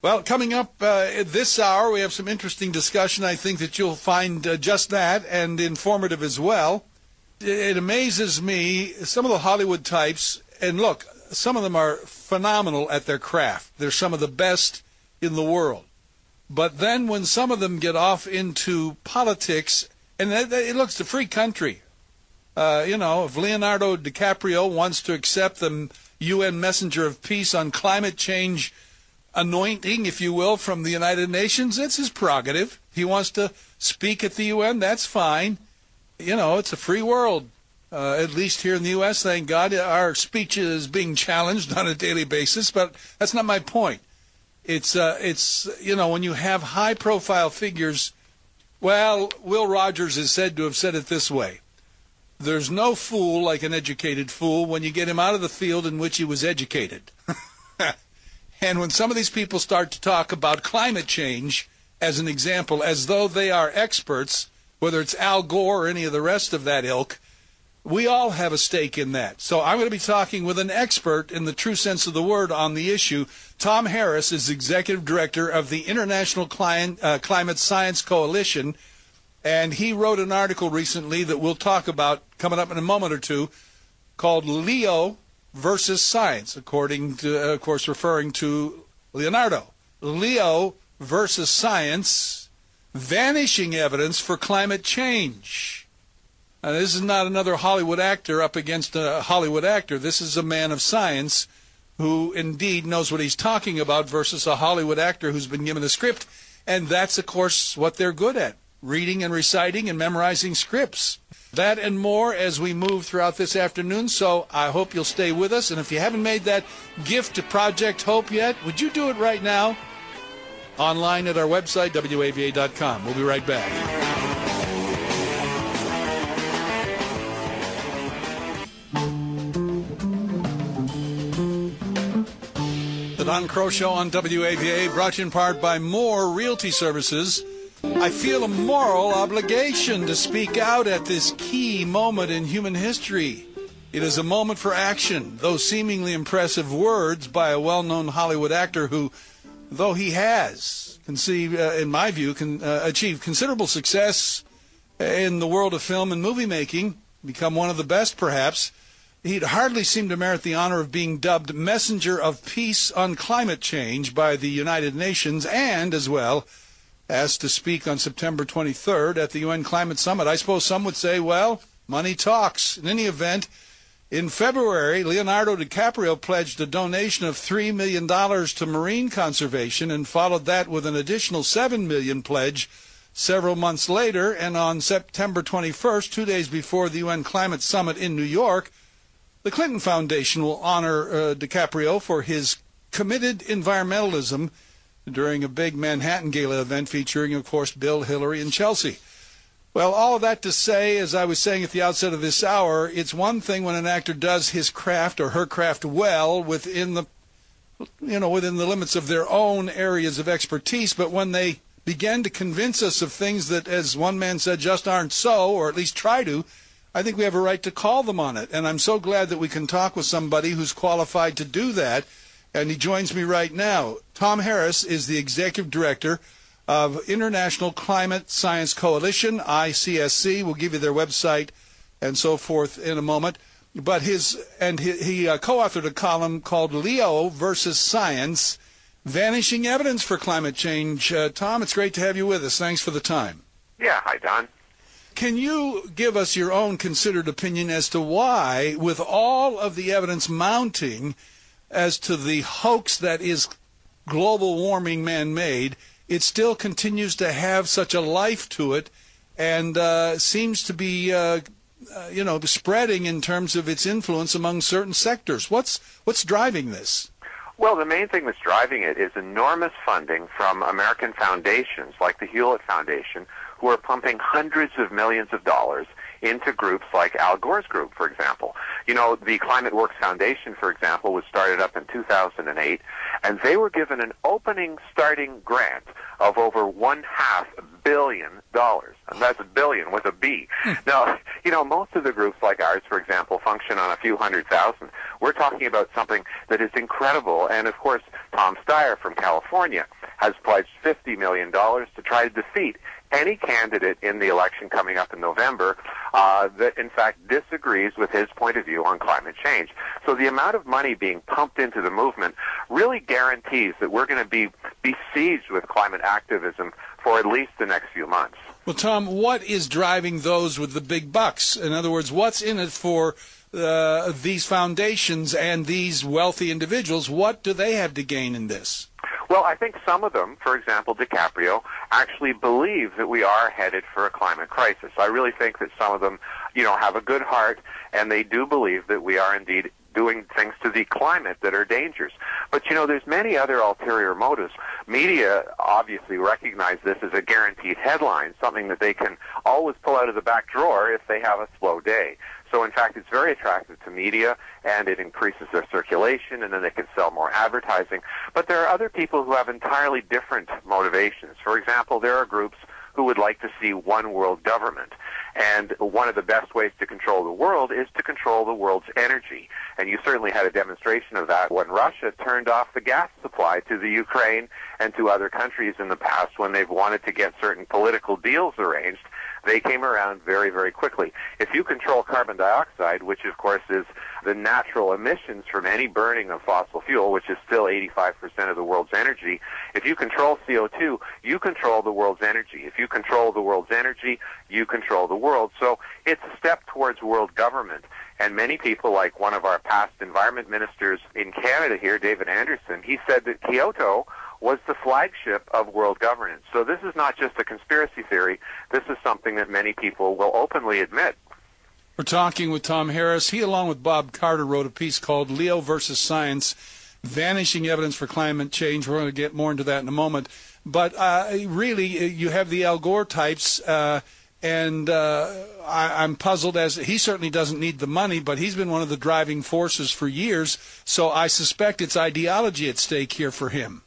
Well, coming up this hour, we have some interesting discussion. I think that you'll find just that and informative as well. It amazes me, some of the Hollywood types, and look, some of them are phenomenal at their craft. They're some of the best in the world. But then when some of them get off into politics, and it looks a free country. If Leonardo DiCaprio wants to accept the UN Messenger of Peace on climate change anointing, if you will, from the United Nations, it's his prerogative. He wants to speak at the UN, that's fine. It's a free world. At least here in the U.S., thank God, our speech is being challenged on a daily basis, but that's not my point. It's when you have high-profile figures, well, Will Rogers is said to have said it this way: there's no fool like an educated fool when you get him out of the field in which he was educated. And when some of these people start to talk about climate change, as an example, as though they are experts, whether it's Al Gore or any of the rest of that ilk, we all have a stake in that. So I'm going to be talking with an expert in the true sense of the word on the issue. Tom Harris is Executive Director of the International Climate Science Coalition, and he wrote an article recently that we'll talk about coming up in a moment or two called Leo versus Science, according to, of course, referring to Leonardo. Leo versus Science, vanishing evidence for climate change. Now, this is not another Hollywood actor up against a Hollywood actor. This is a man of science who indeed knows what he's talking about versus a Hollywood actor who's been given a script. And that's, of course, what they're good at, reading and reciting and memorizing scripts. That and more as we move throughout this afternoon, so I hope you'll stay with us. And if you haven't made that gift to Project Hope yet, would you do it right now? Online at our website, WAVA.com. We'll be right back. The Don Kroah Show on WAVA, brought to you in part by More Realty Services. I feel a moral obligation to speak out at this key moment in human history. It is a moment for action. Those seemingly impressive words by a well-known Hollywood actor who, though he has in my view, achieved considerable success in the world of film and movie making, become one of the best perhaps, he'd hardly seem to merit the honor of being dubbed Messenger of Peace on Climate Change by the United Nations, and as well asked to speak on September 23rd at the UN Climate Summit. I suppose some would say, well, money talks. In any event, in February, Leonardo DiCaprio pledged a donation of $3 million to marine conservation and followed that with an additional $7 million pledge several months later. And on September 21st, 2 days before the UN Climate Summit in New York, the Clinton Foundation will honor DiCaprio for his committed environmentalism during a big Manhattan Gala event featuring, of course, Bill, Hillary, and Chelsea. Well, all of that to say, as I was saying at the outset of this hour, it's one thing when an actor does his craft or her craft well within the limits of their own areas of expertise, but when they begin to convince us of things that, as one man said, just aren't so, or at least try to, I think we have a right to call them on it. And I'm so glad that we can talk with somebody who's qualified to do that. And he joins me right now. Tom Harris is the Executive Director of International Climate Science Coalition, ICSC. We'll give you their website and so forth in a moment. But he co-authored a column called Leo versus Science, Vanishing Evidence for Climate Change. Tom, it's great to have you with us. Thanks for the time. Yeah, hi, Don. Can you give us your own considered opinion as to why, with all of the evidence mounting as to the hoax that is global warming man-made, it still continues to have such a life to it and seems to be, spreading in terms of its influence among certain sectors? What's driving this? Well, the main thing that's driving it is enormous funding from American foundations like the Hewlett Foundation, who are pumping hundreds of millions of dollars into groups like Al Gore's group, for example. You know, the Climate Works Foundation, for example, was started up in 2008, and they were given an opening starting grant of over $500 million. And that's a billion with a B. Now, you know, most of the groups like ours, for example, function on a few 100,000. We're talking about something that is incredible. And, of course, Tom Steyer from California has pledged $50 million to try to defeat any candidate in the election coming up in November that, in fact, disagrees with his point of view on climate change. So the amount of money being pumped into the movement really guarantees that we're going to be besieged with climate activism for at least the next few months. Well, Tom, what is driving those with the big bucks? In other words, what's in it for these foundations and these wealthy individuals? What do they have to gain in this? Well, I think some of them, for example, DiCaprio, actually believe that we are headed for a climate crisis. I really think that some of them, you know, have a good heart, and they do believe that we are indeed doing things to the climate that are dangerous. But, you know, there's many other ulterior motives. Media obviously recognize this as a guaranteed headline, something that they can always pull out of the back drawer if they have a slow day. So, in fact, it's very attractive to media, and it increases their circulation, and then they can sell more advertising. But there are other people who have entirely different motivations. For example, there are groups who would like to see one world government. And one of the best ways to control the world is to control the world's energy. And you certainly had a demonstration of that when Russia turned off the gas supply to the Ukraine and to other countries in the past when they've wanted to get certain political deals arranged. They came around very, very quickly. If you control carbon dioxide, which of course is the natural emissions from any burning of fossil fuel, which is still 85% of the world's energy, if you control CO2, you control the world's energy. If you control the world's energy, you control the world. So it's a step towards world government. And many people, like one of our past environment ministers in Canada here, David Anderson, he said that Kyoto was the flagship of world governance. So this is not just a conspiracy theory. This is something that many people will openly admit. We're talking with Tom Harris. He, along with Bob Carter, wrote a piece called Leo versus Science, Vanishing Evidence for Climate Change. We're going to get more into that in a moment. But really, you have the Al Gore types, and I'm puzzled as he certainly doesn't need the money, but he's been one of the driving forces for years. So I suspect it's ideology at stake here for him.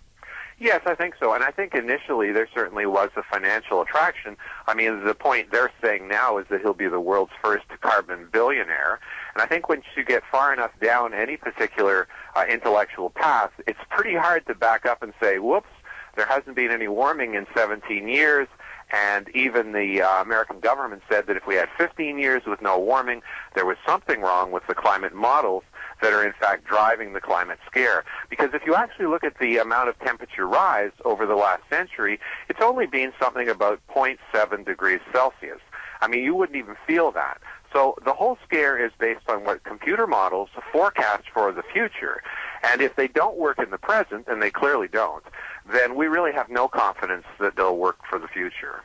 Yes, I think so. And I think initially there certainly was a financial attraction. I mean, the point they're saying now is that he'll be the world's first carbon billionaire. And I think once you get far enough down any particular intellectual path, it's pretty hard to back up and say, whoops, there hasn't been any warming in 17 years. And even the American government said that if we had 15 years with no warming, there was something wrong with the climate models that are in fact driving the climate scare. Because if you actually look at the amount of temperature rise over the last century, it's only been something about 0.7 degrees Celsius. I mean, you wouldn't even feel that. So the whole scare is based on what computer models forecast for the future. And if they don't work in the present, and they clearly don't, then we really have no confidence that they'll work for the future.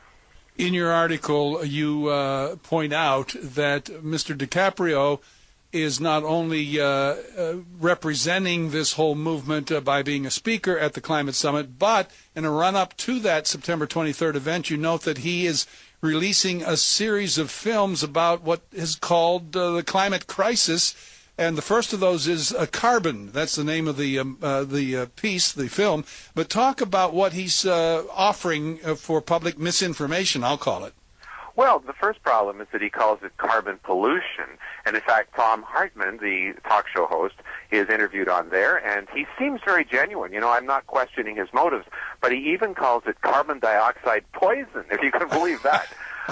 In your article, you point out that Mr. DiCaprio is not only representing this whole movement by being a speaker at the Climate Summit, but in a run-up to that September 23rd event, you note that he is releasing a series of films about what is called the climate crisis, and the first of those is Carbon. That's the name of the piece, the film. But talk about what he's offering for public misinformation, I'll call it. Well, the first problem is that he calls it carbon pollution. And in fact, Tom Hartman, the talk show host, is interviewed on there, and he seems very genuine. You know, I'm not questioning his motives, but he even calls it carbon dioxide poison, if you can believe that.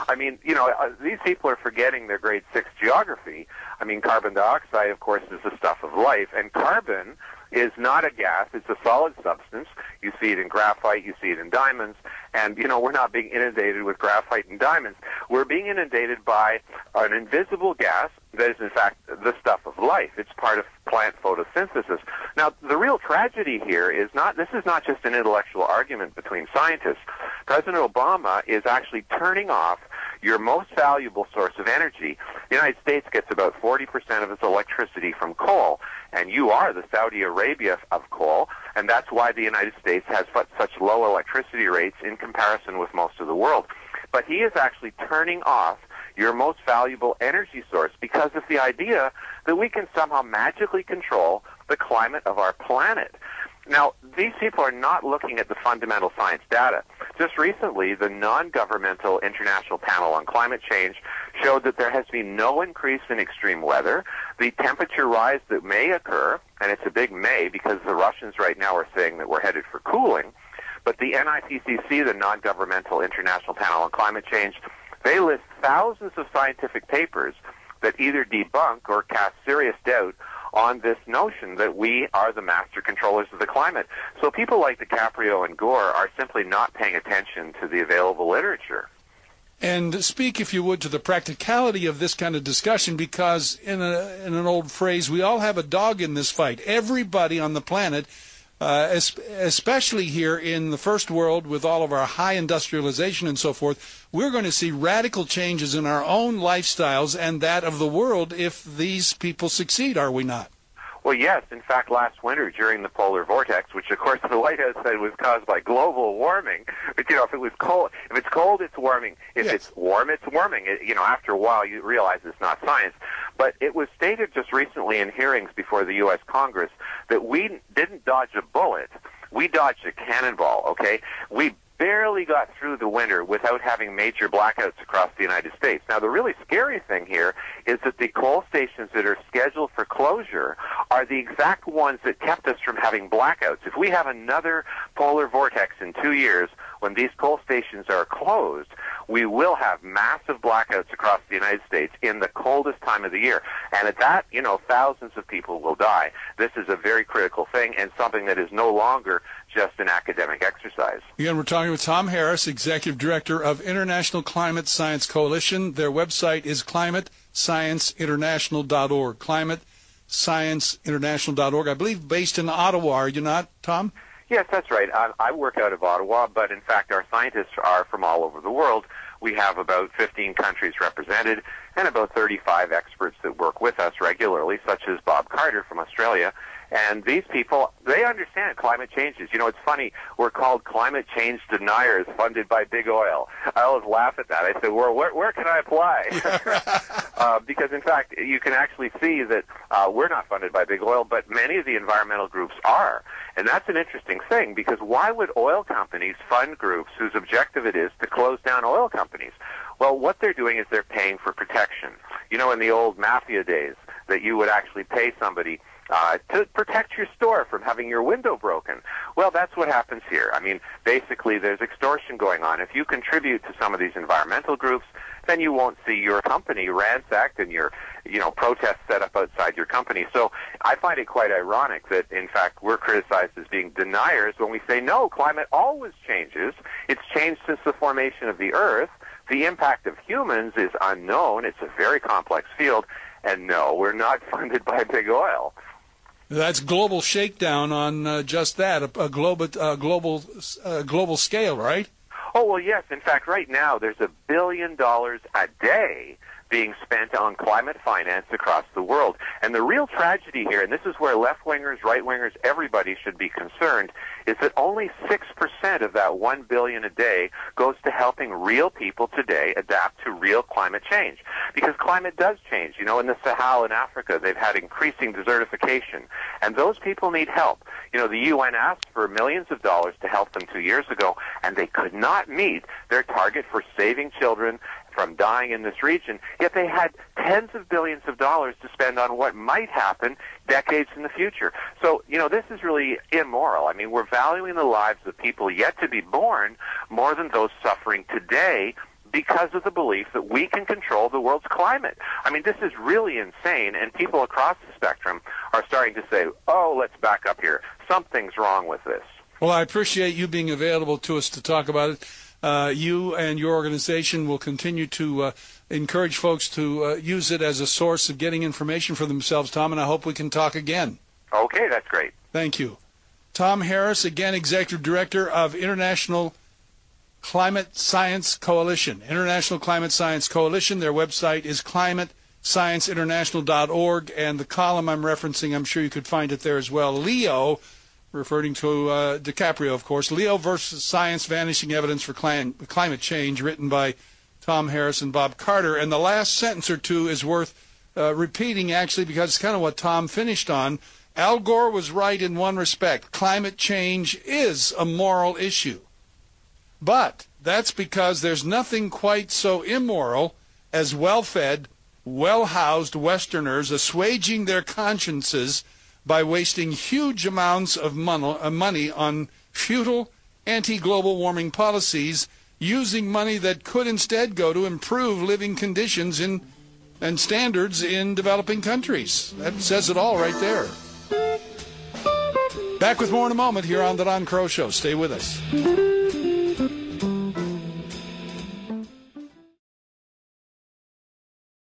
I mean, you know, these people are forgetting their grade 6 geography. I mean, carbon dioxide, of course, is the stuff of life, and carbon is not a gas, it's a solid substance. You see it in graphite, you see it in diamonds, and, you know, we're not being inundated with graphite and diamonds. We're being inundated by an invisible gas that is, in fact, the stuff of life. It's part of plant photosynthesis. Now, the real tragedy here is this is not just an intellectual argument between scientists. President Obama is actually turning off your most valuable source of energy. The United States gets about 40% of its electricity from coal, and you are the Saudi Arabia of coal, and that's why the United States has such low electricity rates in comparison with most of the world. But he is actually turning off your most valuable energy source because of the idea that we can somehow magically control the climate of our planet. Now, these people are not looking at the fundamental science data. Just recently, the non-governmental International Panel on Climate Change showed that there has been no increase in extreme weather. The temperature rise that may occur, and it's a big may because the Russians right now are saying that we're headed for cooling, but the NIPCC, the Non-Governmental International Panel on Climate Change, they list thousands of scientific papers that either debunk or cast serious doubt on this notion that we are the master controllers of the climate. So people like DiCaprio and Gore are simply not paying attention to the available literature. And speak, if you would, to the practicality of this kind of discussion, because in an old phrase, we all have a dog in this fight. Everybody on the planet, especially here in the first world with all of our high industrialization and so forth, we're going to see radical changes in our own lifestyles and that of the world if these people succeed, are we not? Well, yes. In fact, last winter during the polar vortex, which of course the White House said was caused by global warming, but if it was cold, if it's cold, it's warming. If it's warm, it's warming. After a while, you realize it's not science. But it was stated just recently in hearings before the U.S. Congress that we didn't dodge a bullet. We dodged a cannonball, okay? We barely got through the winter without having major blackouts across the United States. Now, the really scary thing here is that the coal stations that are scheduled for closure are the exact ones that kept us from having blackouts. If we have another polar vortex in 2 years, when these coal stations are closed, we will have massive blackouts across the United States in the coldest time of the year. And at that, thousands of people will die. This is a very critical thing and something that is no longer just an academic exercise. Again, we're talking with Tom Harris, Executive Director of International Climate Science Coalition. Their website is climatescienceinternational.org. Climatescienceinternational.org. I believe based in Ottawa, are you not, Tom? Yes, that's right. I work out of Ottawa, but in fact our scientists are from all over the world. We have about 15 countries represented and about 35 experts that work with us regularly, such as Bob Carter from Australia. And these people, they understand climate changes. It's funny, we're called climate change deniers funded by big oil. I always laugh at that. I say, well, where can I apply? Because, in fact, you can actually see that we're not funded by big oil, but many of the environmental groups are. And that's an interesting thing, because why would oil companies fund groups whose objective it is to close down oil companies? Well, what they're doing is they're paying for protection. In the old mafia days, that you would actually pay somebody to protect your store from having your window broken. Well, that's what happens here. Basically, there's extortion going on. If you contribute to some of these environmental groups, then you won't see your company ransacked and your, protests set up outside your company. So I find it quite ironic that, in fact, we're criticized as being deniers when we say, no, climate always changes. It's changed since the formation of the Earth. The impact of humans is unknown. It's a very complex field. And no, we're not funded by big oil. That's global shakedown on just that, a global scale, right? Oh, well, yes. In fact, right now there's $1 billion a day being spent on climate finance across the world. And the real tragedy here, and this is where left-wingers, right-wingers, everybody should be concerned, is that only 6% of that $1 billion a day goes to helping real people today adapt to real climate change. Because climate does change. In the Sahel in Africa, they've had increasing desertification. And those people need help. The UN asked for millions of dollars to help them 2 years ago, and they could not meet their target for saving children from dying in this region, yet they had tens of billions of dollars to spend on what might happen decades in the future. So, this is really immoral. We're valuing the lives of people yet to be born more than those suffering today because of the belief that we can control the world's climate. This is really insane, and people across the spectrum are starting to say, oh, let's back up here. Something's wrong with this. Well, I appreciate you being available to us to talk about it. You and your organization will continue to encourage folks to use it as a source of getting information for themselves, Tom, and I hope we can talk again. Okay, that's great. Thank you. Tom Harris, again, Executive Director of International Climate Science Coalition. International Climate Science Coalition, their website is climatescienceinternational.org, and the column I'm referencing, I'm sure you could find it there as well. Leo, referring to DiCaprio, of course, Leo versus Science, Vanishing Evidence for Climate Change, written by Tom Harris and Bob Carter. And the last sentence or two is worth repeating, actually, because it's kind of what Tom finished on. Al Gore was right in one respect. Climate change is a moral issue. But that's because there's nothing quite so immoral as well-fed, well-housed Westerners assuaging their consciences by wasting huge amounts of money on futile anti-global warming policies, using money that could instead go to improve living conditions and standards in developing countries. That says it all right there. Back with more in a moment here on the Don Kroah Show. Stay with us.